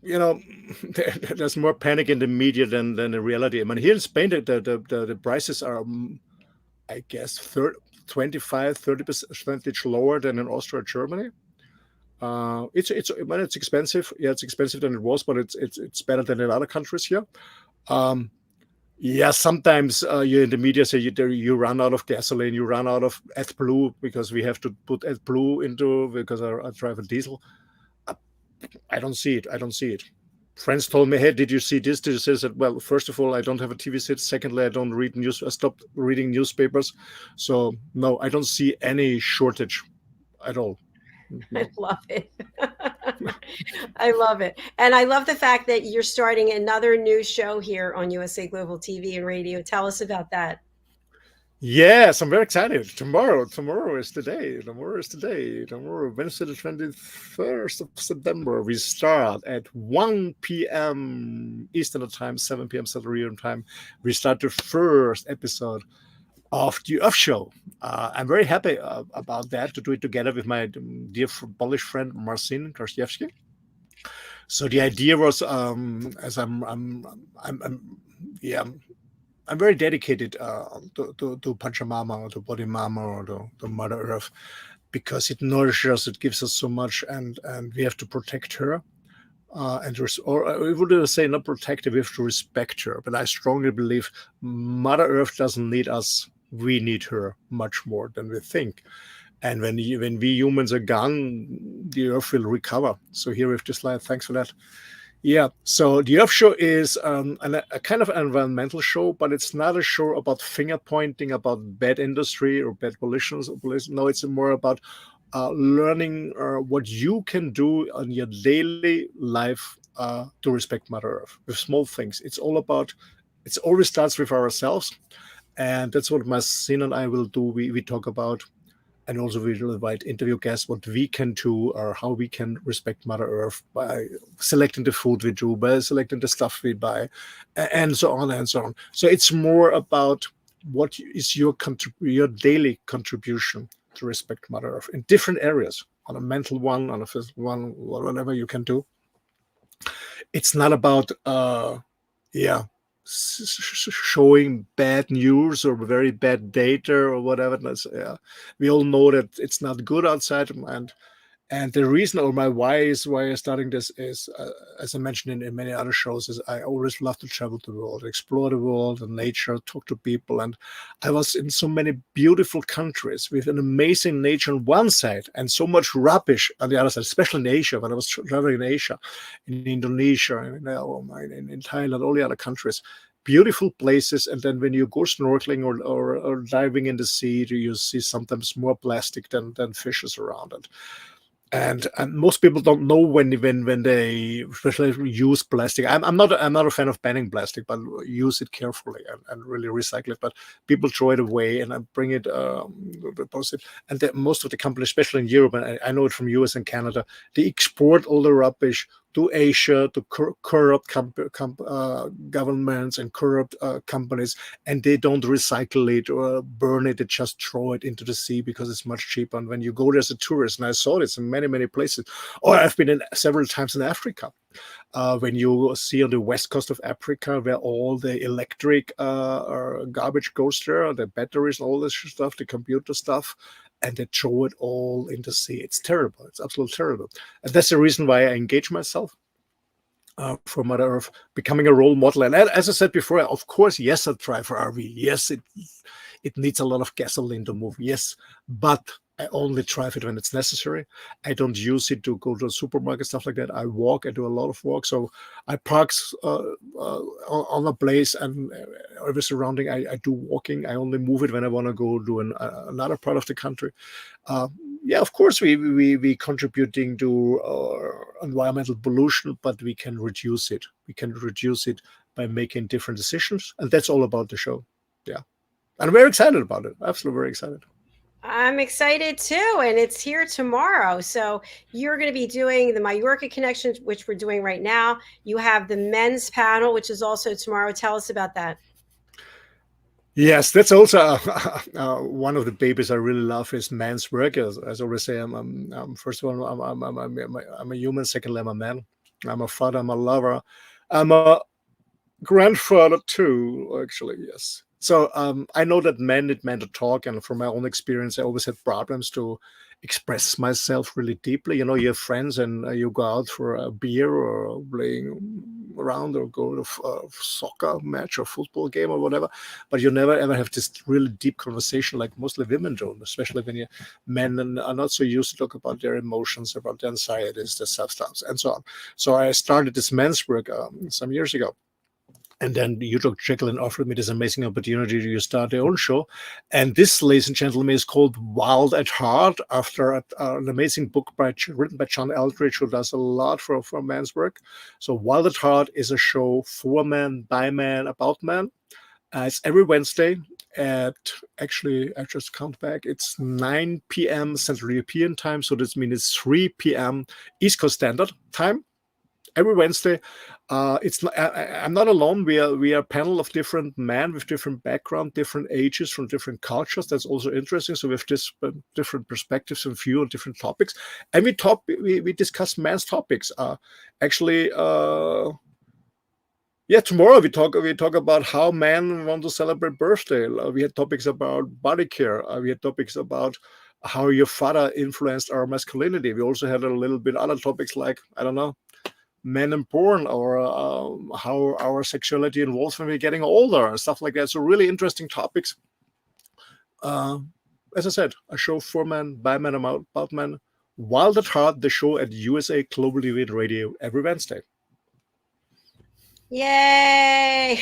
there's more panic in the media than in reality. I mean, here in Spain, the prices are, I guess, 25-30% lower than in Austria or Germany. It's expensive. Yeah, it's expensive than it was, but it's better than in other countries here. Sometimes you in the media say you run out of gasoline, you run out of AdBlue, because we have to put AdBlue into, because I drive a diesel. I don't see it. Friends told me, hey, did you see this? Did you see that? Well, first of all, I don't have a TV set. Secondly, I don't read news. I stopped reading newspapers. So no, I don't see any shortage at all. No. I love it. I love it. And I love the fact that you're starting another new show here on USA Global TV and radio. Tell us about that. Yes, I'm very excited. Tomorrow is the day. Tomorrow, Wednesday, the 21st of September, we start at 1 p.m. Eastern Time, 7 p.m. Central European Time. We start the first episode of the Earth Show. I'm very happy about that, to do it together with my dear Polish friend Marcin Karszewski. So the idea was, as I'm very dedicated to Pachamama, to Body Mama, or to Mother Earth, because it nourishes us, it gives us so much, and we have to protect her. Or I wouldn't say not protect her, we have to respect her. But I strongly believe Mother Earth doesn't need us. We need her much more than we think. And when we humans are gone, the Earth will recover. So here we have this slide. Thanks for that. Yeah, so the Earth Show is a kind of environmental show, but it's not a show about finger pointing, about bad industry or bad pollution. No, it's more about learning what you can do in your daily life to respect Mother Earth with small things. It always starts with ourselves, and that's what Marcin and I will do. We talk about, and also we will invite interview guests, what we can do or how we can respect Mother Earth by selecting the food we do, by selecting the stuff we buy, and so on and so on. So it's more about what is your daily contribution to respect Mother Earth in different areas, on a mental one, on a physical one, whatever you can do. It's not about showing bad news or very bad data or whatever. We all know that it's not good outside, and And the reason, or my why I'm starting this is, as I mentioned in many other shows, is I always love to travel the world, explore the world and nature, talk to people. And I was in so many beautiful countries with an amazing nature on one side and so much rubbish on the other side, especially in Asia. When I was traveling in Asia, in Indonesia, in Thailand, all the other countries, beautiful places. And then when you go snorkeling or diving in the sea, you see sometimes more plastic than fishes around it. And most people don't know when they especially use plastic. I'm not a fan of banning plastic, but use it carefully and really recycle it. But people throw it away and bring it, deposit it. And most of the companies, especially in Europe, and I know it from US and Canada, they export all the rubbish to Asia, to corrupt governments and corrupt companies, and they don't recycle it or burn it. They just throw it into the sea because it's much cheaper. And when you go there as a tourist, and I saw this in many places, or I've been in several times in Africa, when you see on the west coast of Africa where all the electric garbage goes there, the batteries and all this stuff, the computer stuff, and they throw it all in the sea. It's terrible. It's absolutely terrible. And that's the reason why I engage myself for Mother Earth, becoming a role model. And as I said before, of course, yes, I drive for RV. Yes, it needs a lot of gasoline to move. Yes, but I only drive it when it's necessary. I don't use it to go to the supermarket, stuff like that. I walk. I do a lot of walk. So I park on a place, and every surrounding I do walking. I only move it when I want to go to another part of the country. Yeah, of course, we contributing to environmental pollution, but we can reduce it. We can reduce it by making different decisions, and that's all about the show. Yeah, and I'm very excited about it. Absolutely very excited. I'm excited too, and it's here tomorrow. So you're going to be doing the Mallorca Connection, which we're doing right now. You have the men's panel, which is also tomorrow. Tell us about that. Yes, that's also one of the babies I really love is man's work. As I always say, first of all, I'm a human. Secondly, I'm a man. I'm a father. I'm a lover. I'm a grandfather too, actually. Yes. So I know that men need men to talk, and from my own experience, I always had problems to express myself really deeply. You know, you have friends and you go out for a beer or playing around or go to a soccer match or football game or whatever, but you never ever have this really deep conversation like mostly women do, especially when men are not so used to talk about their emotions, about their anxieties, their self-doubts, and so on. So I started this men's work some years ago. And then JACALYN offered me this amazing opportunity to start their own show. And this, ladies and gentlemen, is called Wild at Heart, after an amazing book written by John Eldridge, who does a lot for men's work. So Wild at Heart is a show for men, by men, about men. It's every Wednesday at, actually, I just count back, it's 9 p.m. Central European time. So this means it's 3 p.m. East Coast Standard Time. Every Wednesday, I'm not alone. We are a panel of different men with different background, different ages, from different cultures. That's also interesting. So we have this different perspectives and view on different topics, and we discuss men's topics. Tomorrow we talk about how men want to celebrate birthday. We had topics about body care. We had topics about how your father influenced our masculinity. We also had a little bit other topics like, I don't know, men and porn, or how our sexuality evolves when we're getting older and stuff like that. So really interesting topics. As I said, a show for men, by men, about men. Wild at Heart, the show at USA Global TV Radio every Wednesday. Yay!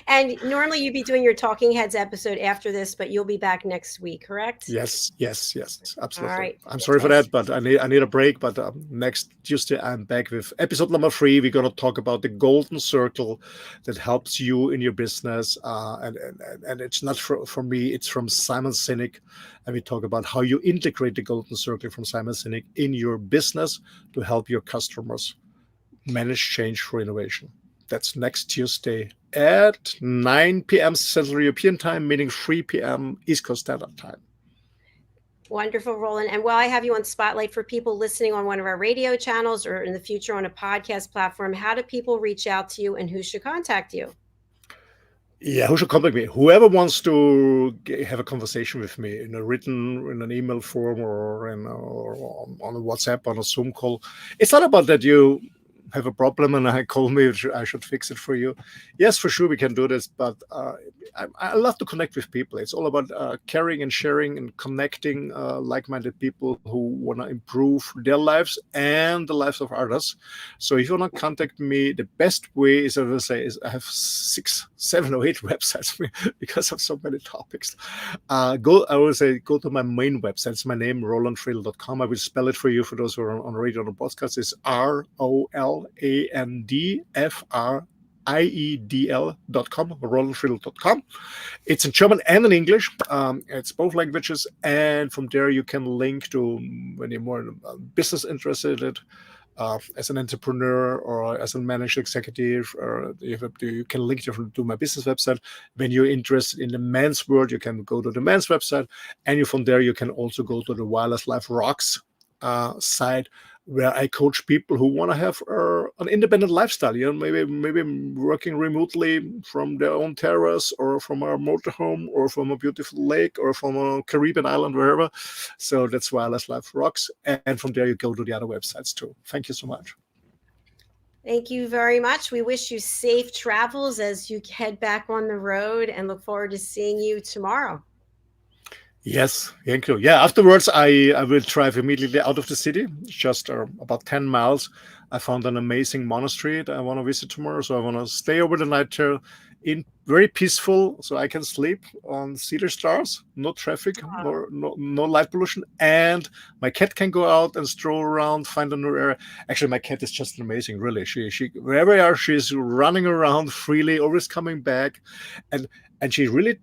And normally you'd be doing your Talking Heads episode after this, but you'll be back next week, correct? Yes, absolutely. All right. I'm sorry for that, but I need a break. But next Tuesday, I'm back with episode number 3. We're going to talk about the golden circle that helps you in your business. And it's not from me, it's from Simon Sinek. And we talk about how you integrate the golden circle from Simon Sinek in your business to help your customers manage change through innovation. That's next Tuesday at 9 p.m. Central European time, meaning 3 p.m. East Coast Standard Time. Wonderful, Roland. And while I have you on Spotlight, for people listening on one of our radio channels or in the future on a podcast platform, how do people reach out to you and who should contact you? Yeah, who should contact me? Whoever wants to have a conversation with me in a written, in an email form, or on a WhatsApp, on a Zoom call. It's not about that you have a problem and I call me, I should fix it for you. Yes, for sure we can do this, but I love to connect with people. It's all about caring and sharing and connecting like-minded people who want to improve their lives and the lives of others. So if you want to contact me, the best way is, as I say, is I have 6, 7, or 8 websites because of so many topics. I will say go to my main website. It's my name, rolandfriedl.com. I will spell it for you for those who are on radio and podcast. It's ROLANDFRIEDL.com, rolandfriedl.com. It's in German and in English. It's both languages. And from there, you can link to when you're more business interested, as an entrepreneur or as a managed executive, or you can link to my business website. When you're interested in the men's world, you can go to the men's website. And from there, you can also go to the Wireless Life Rocks site, where I coach people who want to have an independent lifestyle. Maybe working remotely from their own terrace, or from a motorhome, or from a beautiful lake, or from a Caribbean island, wherever. So that's Wireless Life Rocks. And from there, you go to the other websites too. Thank you so much. Thank you very much. We wish you safe travels as you head back on the road, and look forward to seeing you tomorrow. Yes, thank you. Yeah, afterwards I will drive immediately out of the city, just about 10 miles. I found an amazing monastery that I want to visit tomorrow. So I want to stay over the night there, in very peaceful, so I can sleep on cedar stars, no traffic, no light pollution. And my cat can go out and stroll around, find a new area. Actually, my cat is just amazing, really. She wherever I are, she's running around freely, always coming back. And she really,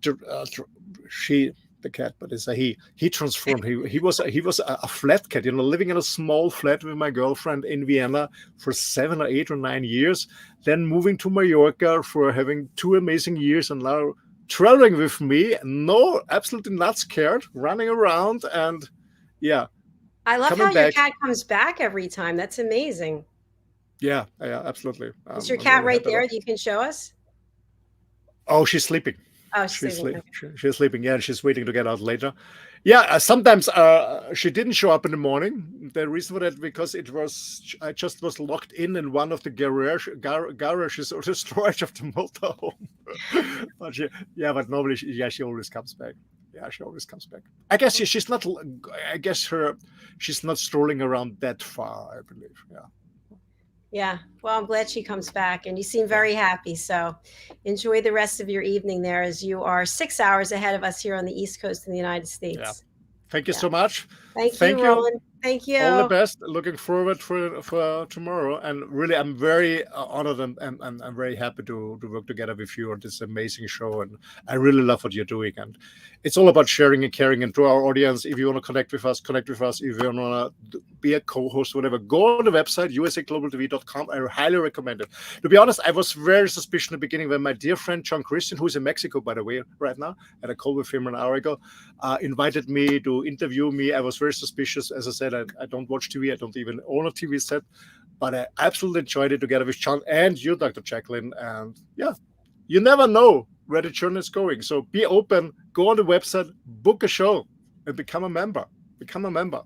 the cat, but it's a he transformed. He was a flat cat, living in a small flat with my girlfriend in Vienna for 7 or 8 or 9 years, then moving to Mallorca for having 2 amazing years, and now traveling with me. No, absolutely not scared, running around. And yeah, I love how your cat comes back every time. That's amazing. Yeah, absolutely. Is your cat right there that you can show us? Oh, she's sleeping. Oh, she's sleeping. She's sleeping. Yeah, and she's waiting to get out later. Yeah, sometimes she didn't show up in the morning. The reason for that, because I just was locked in one of the garages or the storage of the motorhome. But normally, she always comes back. Yeah, she always comes back. I guess she's not. She's not strolling around that far, I believe. Yeah. Yeah, well, I'm glad she comes back, and you seem very happy. So enjoy the rest of your evening there, as you are 6 hours ahead of us here on the East Coast in the United States. Yeah. Thank you so much. Thank you, Roland. Thank you. All the best. Looking forward for tomorrow. And really, I'm very honored and I'm very happy to work together with you on this amazing show. And I really love what you're doing. And it's all about sharing and caring. And to our audience, if you want to connect with us, connect with us. If you want to be a co-host, whatever, go on the website, usaglobaltv.com. I highly recommend it. To be honest, I was very suspicious in the beginning when my dear friend John Christian, who's in Mexico, by the way, right now, had a call with him an hour ago, invited me to interview me. I was very suspicious. As I said, I don't watch TV. I don't even own a TV set, but I absolutely enjoyed it together with John and you, Dr. JACALYN. And yeah, you never know where the journey is going. So be open, go on the website, book a show, and become a member. Become a member.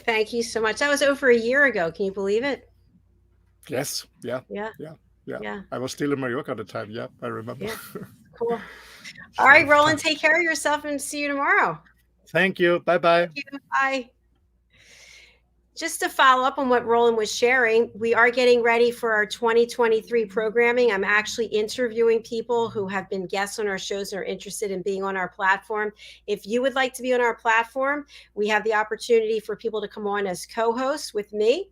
Thank you so much. That was over a year ago. Can you believe it? Yes. Yeah. I was still in Mallorca at the time. Yeah, I remember. Yeah. Cool. All right, Roland, take care of yourself and see you tomorrow. Thank you. Bye-bye. Thank you. Bye. Just to follow up on what Roland was sharing, we are getting ready for our 2023 programming. I'm actually interviewing people who have been guests on our shows and are interested in being on our platform. If you would like to be on our platform, we have the opportunity for people to come on as co-hosts with me,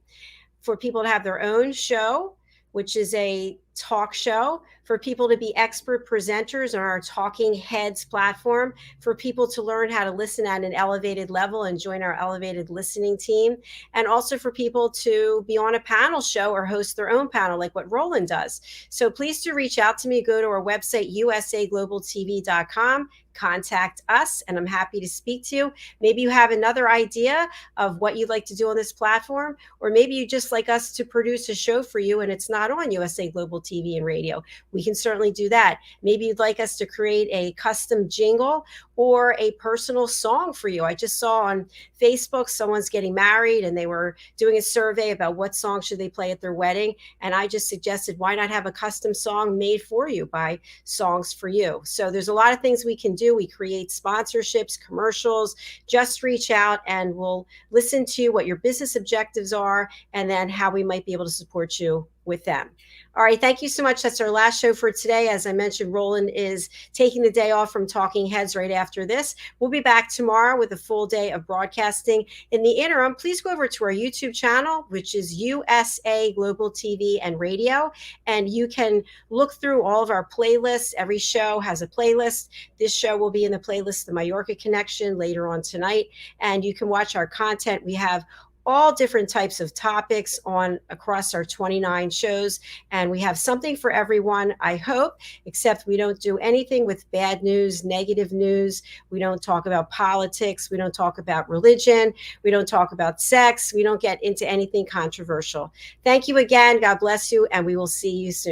for people to have their own show, which is a talk show, for people to be expert presenters on our Talking Heads platform, for people to learn how to listen at an elevated level and join our elevated listening team, and also for people to be on a panel show or host their own panel like what Roland does. So please do reach out to me. Go to our website, usaglobaltv.com. Contact us, and I'm happy to speak to you. Maybe you have another idea of what you'd like to do on this platform, or maybe you just like us to produce a show for you and it's not on USA Global TV and radio. We can certainly do that. Maybe you'd like us to create a custom jingle or a personal song for you. I just saw on Facebook someone's getting married and they were doing a survey about what song should they play at their wedding. And I just suggested, why not have a custom song made for you by Songs for You? So there's a lot of things we can do. We create sponsorships, commercials. Just reach out and we'll listen to what your business objectives are and then how we might be able to support you with them. All right. Thank you so much. That's our last show for today. As I mentioned, Roland is taking the day off from Talking Heads right after this. We'll be back tomorrow with a full day of broadcasting. In the interim, please go over to our YouTube channel, which is USA Global TV and Radio. And you can look through all of our playlists. Every show has a playlist. This show will be in the playlist, The Mallorca Connection, later on tonight. And you can watch our content. We have all different types of topics on across our 29 shows. And we have something for everyone, I hope, except we don't do anything with bad news, negative news. We don't talk about politics. We don't talk about religion. We don't talk about sex. We don't get into anything controversial. Thank you again. God bless you. And we will see you soon.